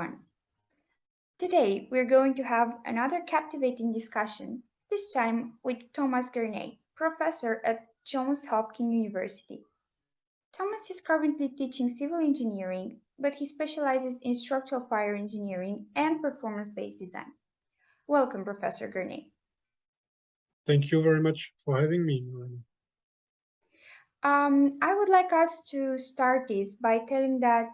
everyone. Today, we're going to have another captivating discussion, this time with Thomas Gernay, professor at Johns Hopkins University. Thomas is currently teaching civil engineering, but he specializes in structural fire engineering and performance-based design. Welcome, Professor Gernay. Thank you very much for having me. I would like us to start this by telling that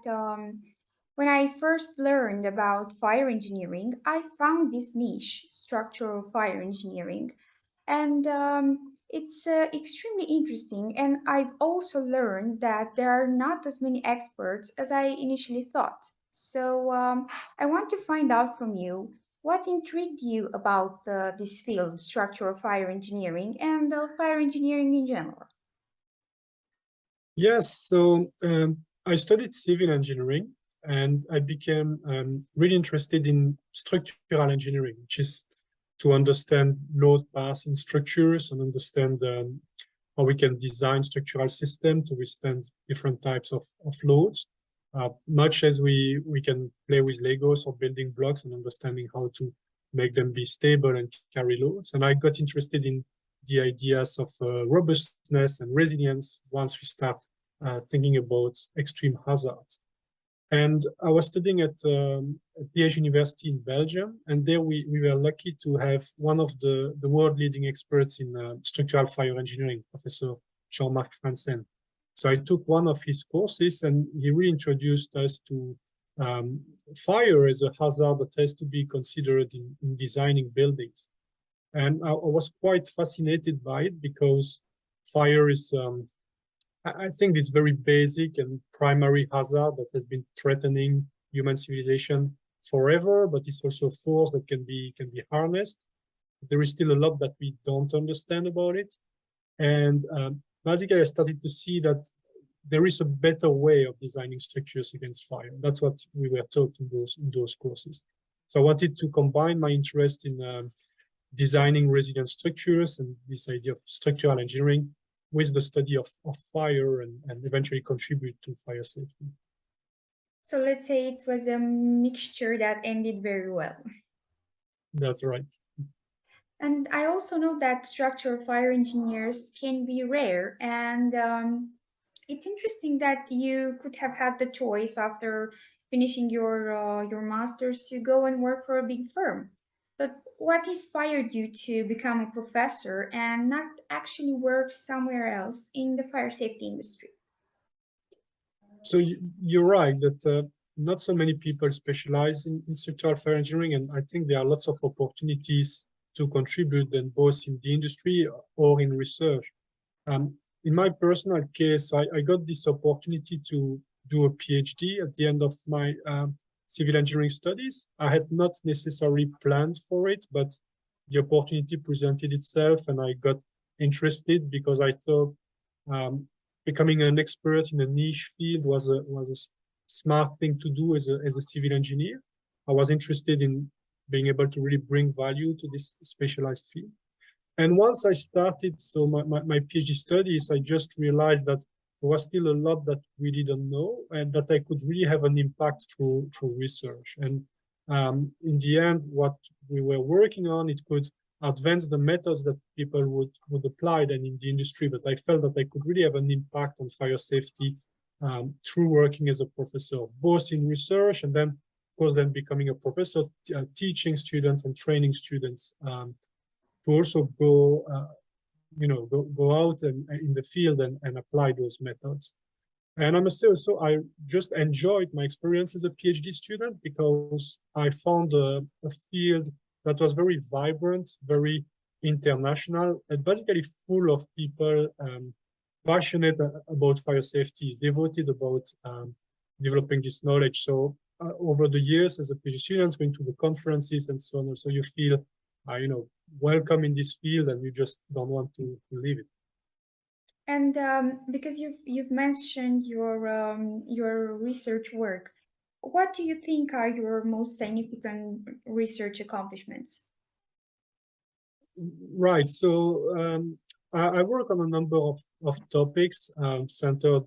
when I first learned about fire engineering, I found this niche, structural fire engineering, and it's extremely interesting. And I've also learned that there are not as many experts as I initially thought. So I want to find out from you what intrigued you about this field, structural fire engineering, and fire engineering in general. Yes, so I studied civil engineering and I became really interested in structural engineering, which is to understand load path in structures and understand how we can design structural systems to withstand different types of loads, much as we can play with Legos or building blocks and understanding how to make them be stable and carry loads. And I got interested in the ideas of robustness and resilience once we start thinking about extreme hazards. And I was studying at Liège University in Belgium, and there we were lucky to have one of the world leading experts in structural fire engineering, Professor Jean-Marc Francen. So I took one of his courses, and he really introduced us to fire as a hazard that has to be considered in designing buildings. And I was quite fascinated by it because fire is, I think, this very basic and primary hazard that has been threatening human civilization forever, but it's also a force that can be harnessed. There is still a lot that we don't understand about it. And basically, I started to see that there is a better way of designing structures against fire. That's what we were taught in those courses. So I wanted to combine my interest in designing resilient structures and this idea of structural engineering with the study of fire and eventually contribute to fire safety. So let's say it was a mixture that ended very well. That's right. And I also know that structural fire engineers can be rare, and it's interesting that you could have had the choice after finishing your master's to go and work for a big firm. But what inspired you to become a professor and not actually work somewhere else in the fire safety industry? So you're right that not so many people specialize in structural fire engineering, and I think there are lots of opportunities to contribute then both in the industry or in research. In my personal case, I got this opportunity to do a PhD at the end of my civil engineering studies. I had not necessarily planned for it, but the opportunity presented itself and I got interested because I thought becoming an expert in a niche field was a smart thing to do as a civil engineer. I was interested in being able to really bring value to this specialized field. And once I started, so my PhD studies, I just realized that there was still a lot that we didn't know and that I could really have an impact through research. And in the end, what we were working on, it could advance the methods that people would apply then in the industry. But I felt that I could really have an impact on fire safety through working as a professor, both in research and then, of course, then becoming a professor, teaching students and training students to also go, go out and in the field and apply those methods. And I must say also, I just enjoyed my experience as a PhD student because I found a field that was very vibrant, very international, and basically full of people passionate about fire safety, devoted about developing this knowledge. So over the years, as a PhD student, going to the conferences and so on, so you feel, welcome in this field, and you just don't want to leave it. And because you've mentioned your research work, what do you think are your most significant research accomplishments? Right. So I work on a number of topics centered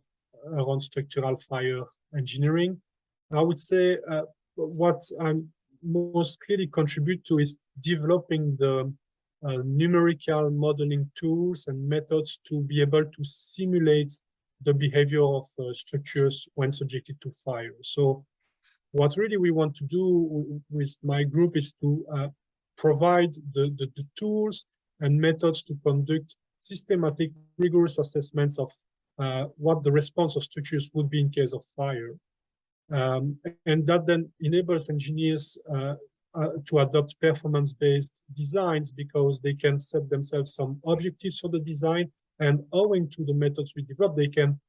around structural fire engineering. I would say what I'm most clearly contribute to is developing the numerical modeling tools and methods to be able to simulate the behavior of structures when subjected to fire. So what really we want to do with my group is to provide the tools and methods to conduct systematic, rigorous assessments of what the response of structures would be in case of fire. And that then enables engineers to adopt performance-based designs because they can set themselves some objectives for the design, and owing to the methods we develop, they can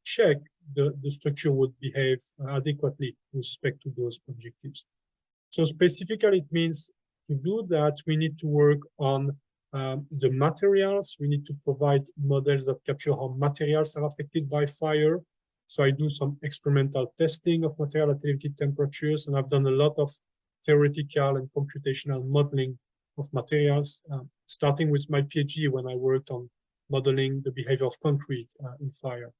check the structure would behave adequately with respect to those objectives. So specifically, it means to do that, we need to work on the materials. We need to provide models that capture how materials are affected by fire. So I do some experimental testing of material at elevated temperatures, and I've done a lot of theoretical and computational modeling of materials, starting with my PhD when I worked on modeling the behavior of concrete in fire.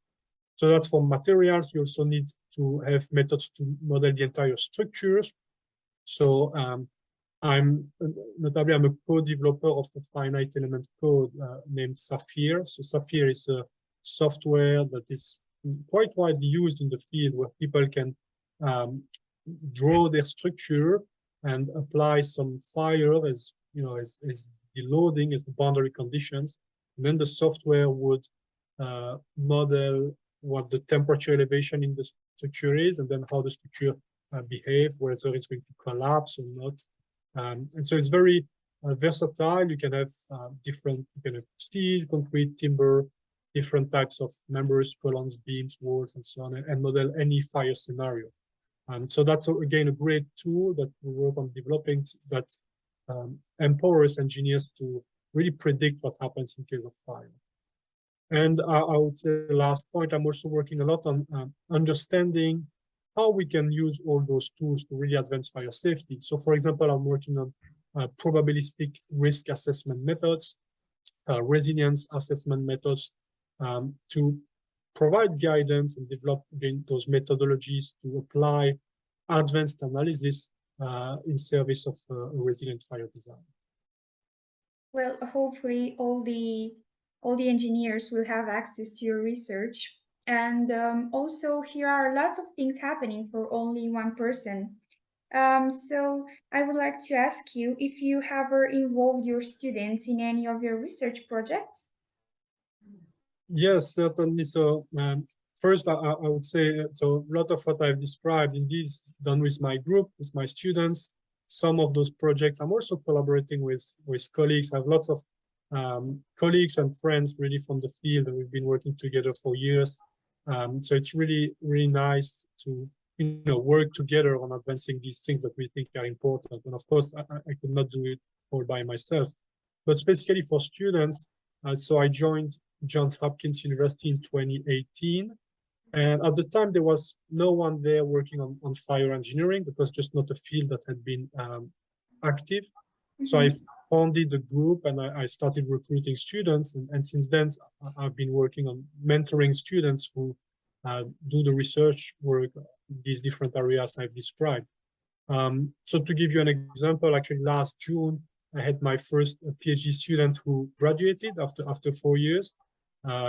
So that's for materials. You also need to have methods to model the entire structures. So I'm a co-developer of a finite element code named Sapphire. So Sapphire is a software that is quite widely used in the field, where people can draw their structure and apply some fire as the loading, as the boundary conditions, and then the software would model what the temperature elevation in the structure is, and then how the structure behave, whether it's going to collapse or not. And so it's very versatile. You can have steel, concrete, timber, different types of members, columns, beams, walls, and so on, and model any fire scenario. So that's, again, a great tool that we work on developing that empowers engineers to really predict what happens in case of fire. And I would say the last point, I'm also working a lot on understanding how we can use all those tools to really advance fire safety. So, for example, I'm working on probabilistic risk assessment methods, resilience assessment methods, to provide guidance and develop, again, those methodologies to apply advanced analysis in service of a resilient fire design. Well, hopefully all the engineers will have access to your research. And also, here are lots of things happening for only one person. So I would like to ask you if you have ever involved your students in any of your research projects. Yes, certainly. So first, I would say, so a lot of what I've described indeed is done with my group, with my students. Some of those projects, I'm also collaborating with colleagues. I have lots of colleagues and friends really from the field, and we've been working together for years. So it's really, really nice to work together on advancing these things that we think are important. And of course, I could not do it all by myself. But specifically for students, so I joined Johns Hopkins University in 2018. And at the time, there was no one there working on fire engineering, because just not a field that had been active. So I founded the group, and I started recruiting students. And since then, I've been working on mentoring students who do the research work in these different areas I've described. So to give you an example, actually last June, I had my first PhD student who graduated after 4 years.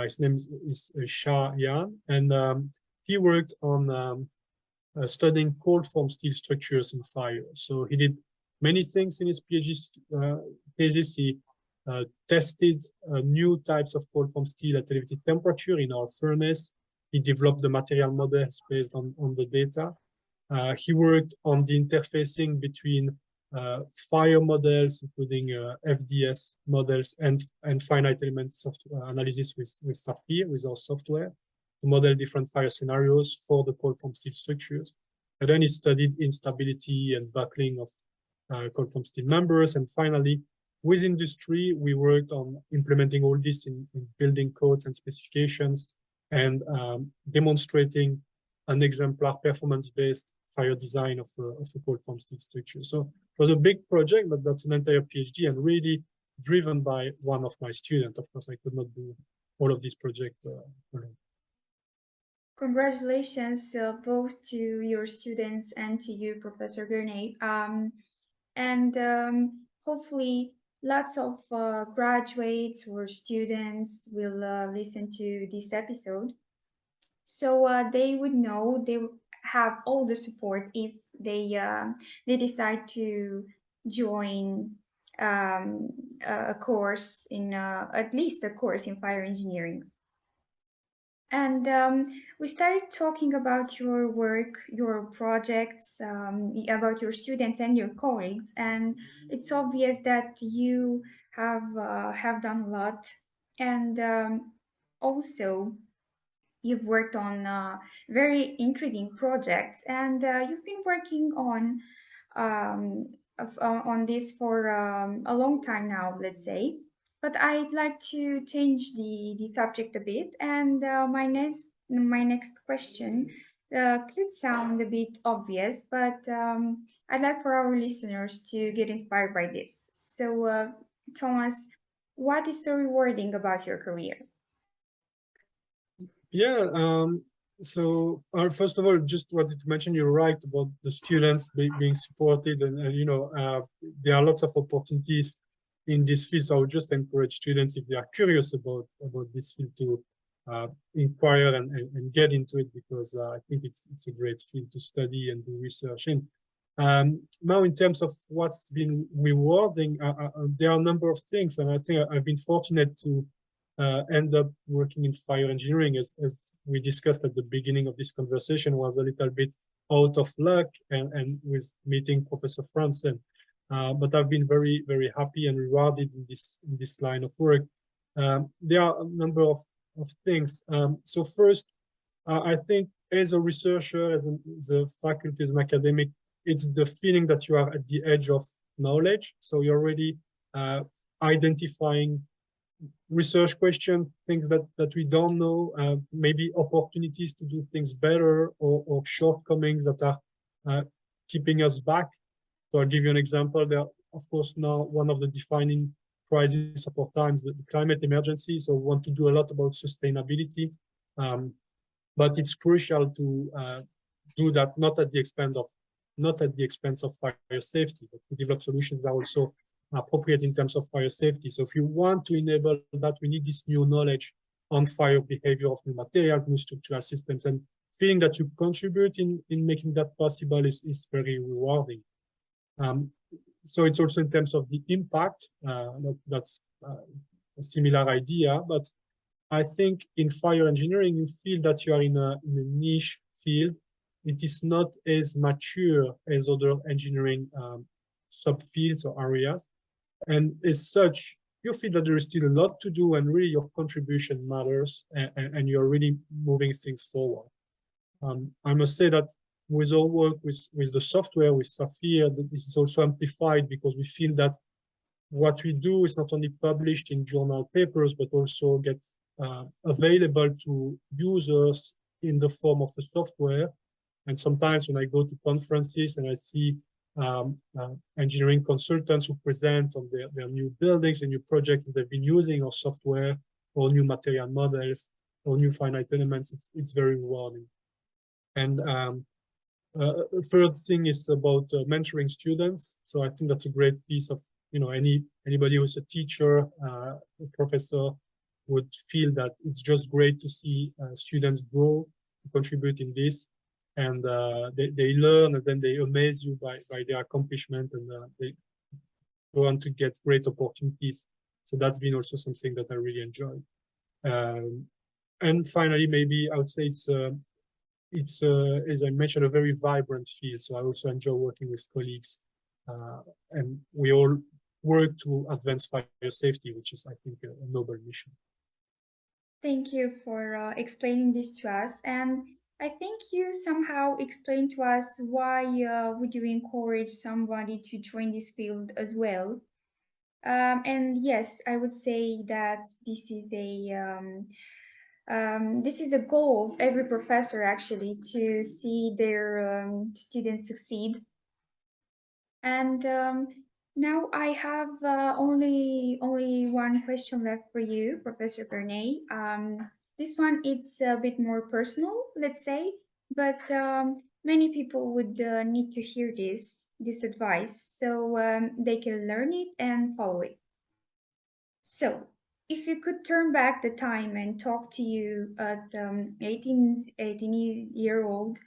His name is Shah Yan, and he worked on studying cold form steel structures in fire. So he did many things in his PhD thesis. He tested new types of cold form steel at elevated temperature in our furnace. He developed the material models based on the data. He worked on the interfacing between fire models, including FDS models, and finite element software analysis with Sapphire, with our software, to model different fire scenarios for the cold form steel structures. And then he studied instability and buckling of cold form steel members. And finally, with industry, we worked on implementing all this in building codes and specifications, and demonstrating an exemplar performance-based fire design of a cold form steel structure. So it was a big project, but that's an entire PhD, and really driven by one of my students. Of course, I could not do all of this project alone. Congratulations both to your students and to you, Professor Gernay. And hopefully, lots of graduates or students will listen to this episode. So they would know they would have all the support if they decide to join um, a course in at least a course in fire engineering. And we started talking about your work, your projects, about your students and your colleagues, and it's obvious that you have done a lot, and also you've worked on very intriguing projects, and you've been working um, on this for a long time now, let's say. But I'd like to change the subject a bit, and my next question could sound a bit obvious, but I'd like for our listeners to get inspired by this. So, Thomas, what is so rewarding about your career? Yeah, so first of all, just wanted to mention you're right about the students being supported, and there are lots of opportunities in this field. So I would just encourage students, if they are curious about this field, to inquire and get into it, because I think it's a great field to study and do research in. Now, in terms of what's been rewarding, there are a number of things, and I think I've been fortunate to end up working in fire engineering, as we discussed at the beginning of this conversation, was a little bit out of luck and with meeting Professor Franzen. But I've been very, very happy and rewarded in this line of work. There are a number of things. So first, I think as a researcher, as a faculty, as an academic, it's the feeling that you are at the edge of knowledge. So you're already identifying research question, things that we don't know, maybe opportunities to do things better, or shortcomings that are keeping us back. So I'll give you an example. There, of course, now one of the defining crises of our times, the climate emergency. So we want to do a lot about sustainability, but it's crucial to do that not at the expense of fire safety, but to develop solutions that are also appropriate in terms of fire safety. So if you want to enable that, we need this new knowledge on fire behavior of new materials, new structural systems, and feeling that you contribute in making that possible is very rewarding. So it's also in terms of the impact, that's a similar idea, but I think in fire engineering, you feel that you are in a niche field. It is not as mature as other engineering subfields or areas. And as such, you feel that there is still a lot to do, and really your contribution matters, and you're really moving things forward. I must say that with our work with the software, with Sapphire, this is also amplified, because we feel that what we do is not only published in journal papers, but also gets available to users in the form of a software. And sometimes when I go to conferences and I see engineering consultants who present on their new buildings and new projects that they've been using our software, or new material models, or new finite elements, it's very rewarding. And a third thing is about mentoring students. So I think that's a great piece of, anybody who's a teacher, a professor, would feel that it's just great to see students grow, contribute in this, and they learn, and then they amaze you by their accomplishment, and they go on to get great opportunities. So that's been also something that I really enjoy. And finally, maybe I would say it's as I mentioned, a very vibrant field. So I also enjoy working with colleagues, and we all work to advance fire safety, which is, I think, a noble mission. Thank you for explaining this to us. And I think you somehow explained to us why would you encourage somebody to join this field as well. And yes, I would say that this is the goal of every professor actually, to see their students succeed. And now I have only one question left for you, Professor Gernay. This one it's a bit more personal, let's say, but many people would need to hear this advice so they can learn it and follow it. So, if you could turn back the time and talk to you at 18 year old,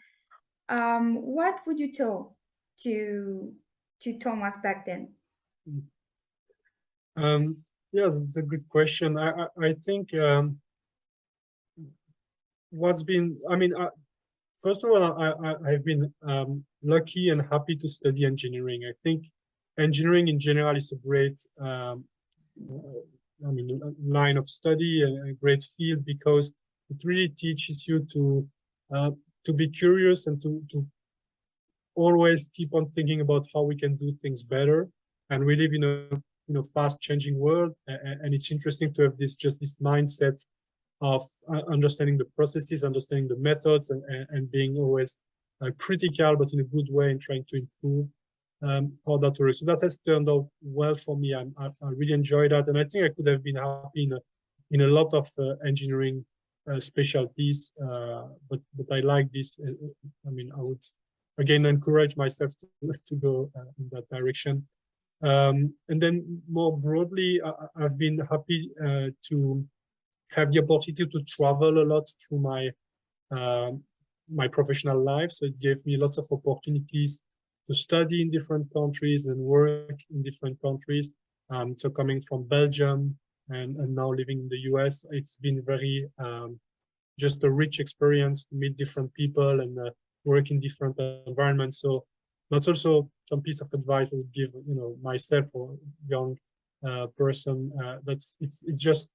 what would you tell to to Thomas back then? Mm. Yes, it's a good question. I think what's been, I mean, first of all, I've been lucky and happy to study engineering. I think engineering in general is a great, line of study and a great field because it really teaches you uh, to be curious and to always keep on thinking about how we can do things better. And we live in a fast changing world, and it's interesting to have this mindset of understanding the processes, understanding the methods, and being always critical, but in a good way, and trying to improve how that works. So that has turned out well for me. I really enjoy that, and I think I could have been happy in a lot of engineering specialties, but I like this. I would again encourage myself to go in that direction. And then more broadly, I've been happy to have the opportunity to travel a lot through um my professional life. So it gave me lots of opportunities to study in different countries and work in different countries. So coming from Belgium and now living in the US, it's been very just a rich experience to meet different people and work in different environments. So that's also some piece of advice I would give, myself or young person. That's it's just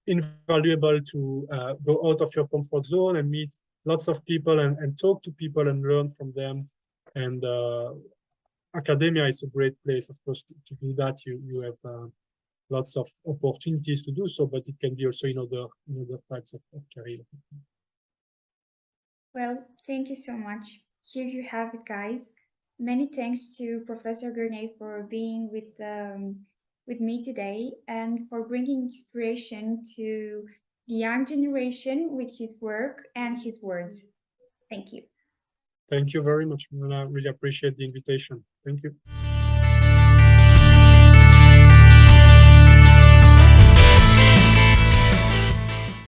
invaluable to go out of your comfort zone and meet lots of people and talk to people and learn from them. And academia is a great place, of course, to do that. You have lots of opportunities to do so, but it can be also in other types of career. Well, thank you so much. Here you have it, guys. Many thanks to Professor Gernay for being with me today and for bringing inspiration to the young generation with his work and his words. Thank you. Thank you very much, Mona. I really appreciate the invitation. Thank you.